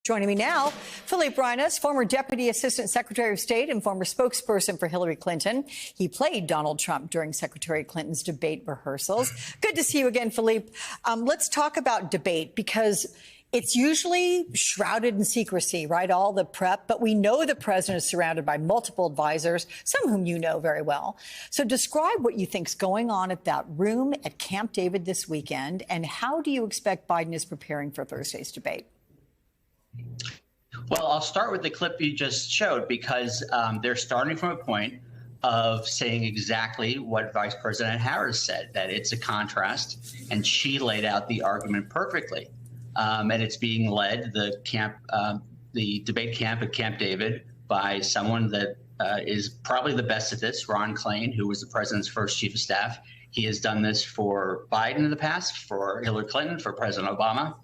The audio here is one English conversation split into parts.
Joining me now, Philippe Reines, former Deputy Assistant Secretary of State and former spokesperson for Hillary Clinton. He played Donald Trump during Secretary Clinton's debate rehearsals. Good to see you again, Philippe. Let's talk about debate, because it's usually shrouded in secrecy, right? All the prep, but we know the president is surrounded by multiple advisors, some whom you know very well. So describe what you think's going on at that room at Camp David this weekend, and how do you expect Biden is preparing for Thursday's debate? Well, I'll start with the clip you just showed, because they're starting from a point of saying exactly what Vice President Harris said, that it's a contrast, and she laid out the argument perfectly. And it's being led, the debate camp at Camp David, by someone that is probably the best at this, Ron Klain, who was the president's first chief of staff. He has done this for Biden in the past, for Hillary Clinton, for President Obama.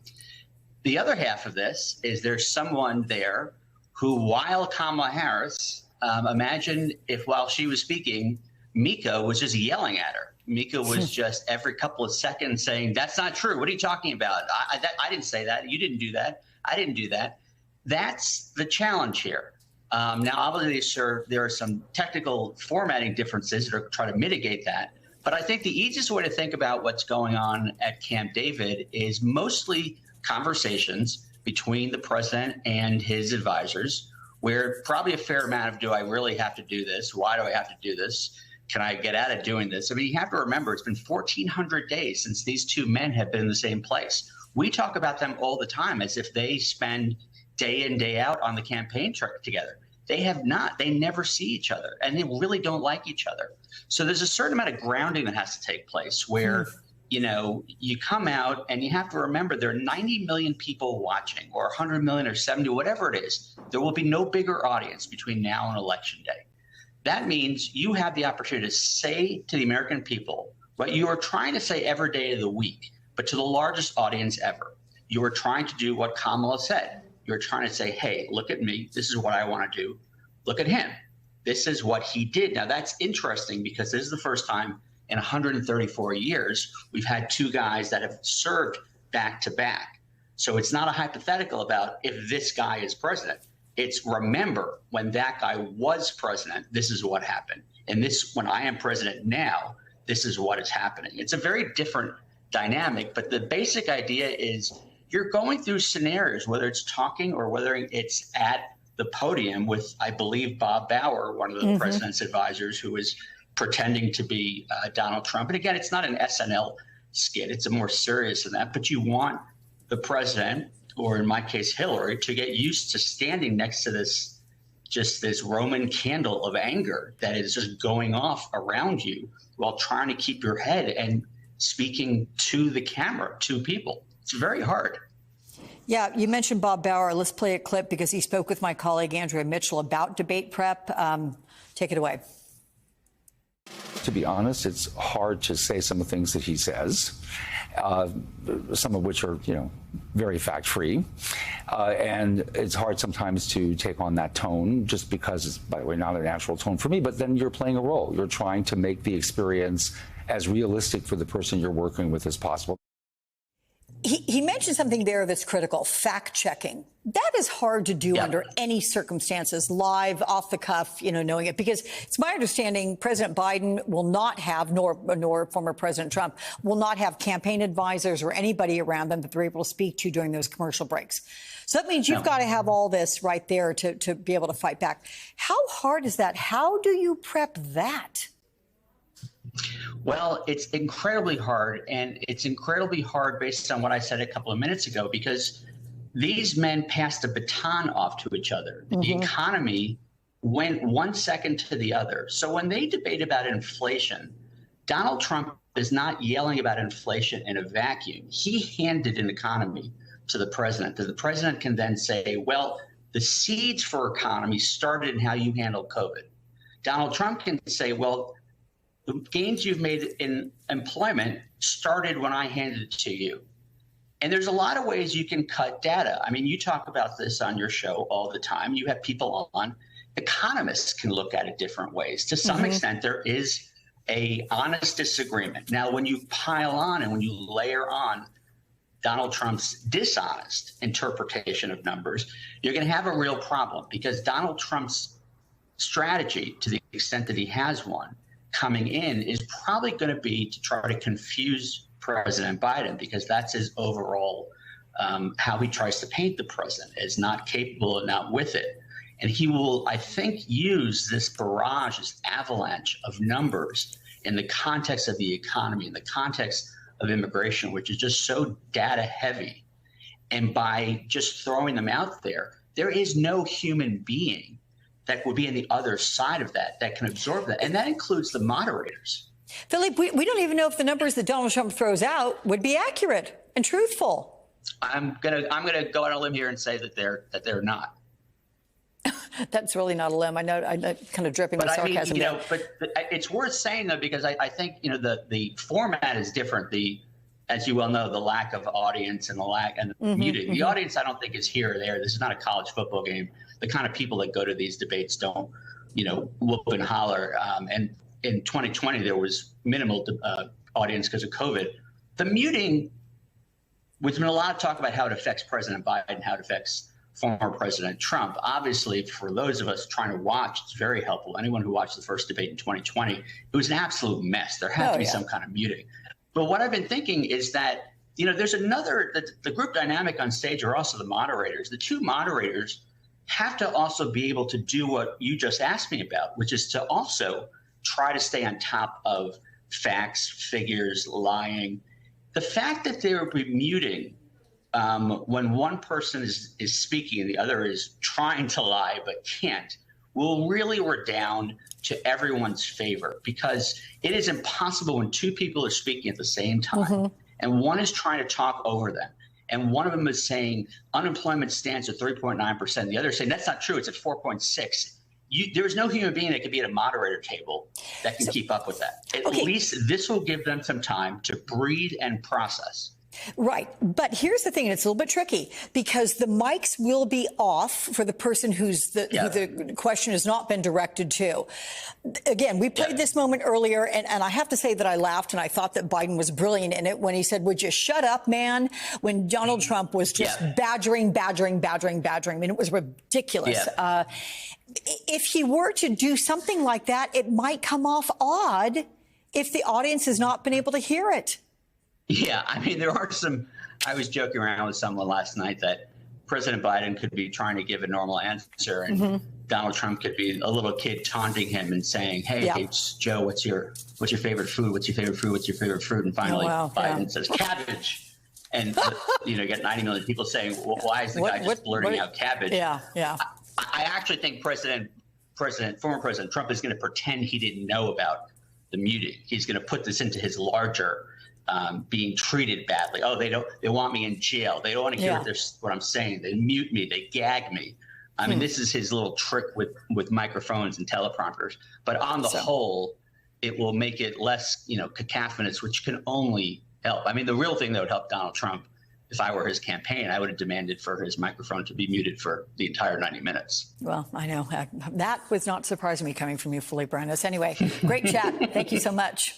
The other half of this is there's someone there who, while Kamala Harris, imagine if while she was speaking, Mika was just yelling at her. Mika was just every couple of seconds saying, "That's not true. What are you talking about? I didn't say that. You didn't do that. I didn't do that." That's the challenge here. Now, obviously, sure, there are some technical formatting differences that are trying to mitigate that. But I think the easiest way to think about what's going on at Camp David is mostly conversations between the president and his advisors, where probably a fair amount of, do I really have to do this? Why do I have to do this? Can I get out of doing this? I mean, you have to remember, it's been 1,400 days since these two men have been in the same place. We talk about them all the time as if they spend day in, day out on the campaign trail together. They have not. They never see each other, and they really don't like each other. So there's a certain amount of grounding that has to take place where, you know, you come out and you have to remember there are 90 million people watching, or 100 million or 70, whatever it is. There will be no bigger audience between now and Election Day. That means you have the opportunity to say to the American people what you are trying to say every day of the week, but to the largest audience ever. You are trying to do what Kamala said. You're trying to say, hey, look at me. This is what I want to do. Look at him. This is what he did. Now, that's interesting, because this is the first time in 134 years we've had two guys that have served back to back. So it's not a hypothetical about if this guy is president. It's, remember, when that guy was president, this is what happened. And this, when I am president now, this is what is happening. It's a very different dynamic, but the basic idea is you're going through scenarios, whether it's talking or whether it's at the podium with, I believe, Bob Bauer, one of the president's advisors, who is pretending to be Donald Trump. And again, it's not an SNL skit. It's a more serious than that. But you want the president, or in my case, Hillary, to get used to standing next to this, just this Roman candle of anger that is just going off around you while trying to keep your head and speaking to the camera, to people. It's very hard. Yeah, you mentioned Bob Bauer. Let's play a clip, because he spoke with my colleague Andrea Mitchell about debate prep. Take it away. To be honest, it's hard to say some of the things that he says, some of which are, very fact-free. And it's hard sometimes to take on that tone, just because it's, by the way, not a natural tone for me. But then you're playing a role. You're trying to make the experience as realistic for the person you're working with as possible. He mentioned something there that's critical: fact-checking. That is hard to do under any circumstances, live, off the cuff, knowing it. Because it's my understanding President Biden will not have, nor former President Trump, will not have campaign advisors or anybody around them that they're able to speak to during those commercial breaks. So that means you've got to have all this right there to be able to fight back. How hard is that? How do you prep that? Well, it's incredibly hard, and it's incredibly hard based on what I said a couple of minutes ago, because these men passed a baton off to each other. The economy went 1 second to the other. So when they debate about inflation, Donald Trump is not yelling about inflation in a vacuum. He handed an economy to the president, that the president can then say, well, the seeds for economy started in how you handled COVID. Donald Trump can say, well, the gains you've made in employment started when I handed it to you. And there's a lot of ways you can cut data. I mean, you talk about this on your show all the time. You have people on. Economists can look at it different ways. To some extent, there is a honest disagreement. Now, when you pile on and when you layer on Donald Trump's dishonest interpretation of numbers, you're going to have a real problem, because Donald Trump's strategy, to the extent that he has one coming in, is probably going to be to try to confuse President Biden, because that's his overall how he tries to paint the president as not capable and not with it. And he will, I think, use this barrage, this avalanche of numbers in the context of the economy, in the context of immigration, which is just so data heavy. And by just throwing them out there, there is no human being that would be on the other side of that can absorb that. And that includes the moderators. Philippe, we don't even know if the numbers that Donald Trump throws out would be accurate and truthful. I'm gonna go on a limb here and say that they're not. That's really not a limb. I know, I'm kind of dripping with sarcasm. But it's worth saying, though, because I think, the format is different. As you well know, the lack of audience and the muting. The audience, I don't think, is here or there. This is not a college football game. The kind of people that go to these debates don't, whoop and holler. And in 2020, there was minimal audience because of COVID. The muting, there's been a lot of talk about how it affects President Biden, how it affects former President Trump. Obviously, for those of us trying to watch, it's very helpful. Anyone who watched the first debate in 2020, it was an absolute mess. There had to be some kind of muting. But what I've been thinking is that, there's the group dynamic on stage are also the moderators. The two moderators have to also be able to do what you just asked me about, which is to also try to stay on top of facts, figures, lying. The fact that they will be muting when one person is speaking and the other is trying to lie but can't, will really redound to everyone's favor, because it is impossible when two people are speaking at the same time and one is trying to talk over them, and one of them is saying unemployment stands at 3.9%, and the other is saying that's not true, it's at 4.6%. There's no human being that could be at a moderator table that can keep up with that. At least this will give them some time to breathe and process. Right. But here's the thing, and it's a little bit tricky, because the mics will be off for the person who the question has not been directed to. Again, we played this moment earlier, and I have to say that I laughed, and I thought that Biden was brilliant in it when he said, "Would you shut up, man?" when Donald Trump was just badgering. I mean, it was ridiculous. If he were to do something like that, it might come off odd if the audience has not been able to hear it. Yeah, I mean, there are some. I was joking around with someone last night that President Biden could be trying to give a normal answer, and Donald Trump could be a little kid taunting him and saying, "Hey, Joe, what's your favorite food? What's your favorite food? What's your favorite fruit?" And finally, Biden says cabbage, and you get 90 million people saying, "Well, why is the guy just blurting out cabbage?" I actually think former President Trump is going to pretend he didn't know about the muting. He's going to put this into his larger being treated badly. Oh, they want me in jail. They don't want to hear what I'm saying. They mute me. They gag me. I mean, this is his little trick with microphones and teleprompters. But on the whole, it will make it less, cacophonous, which can only help. I mean, the real thing that would help Donald Trump, if I were his campaign, I would have demanded for his microphone to be muted for the entire 90 minutes. Well, I know. That was not surprising me coming from you, Philippe Reines. Anyway, great chat. Thank you so much.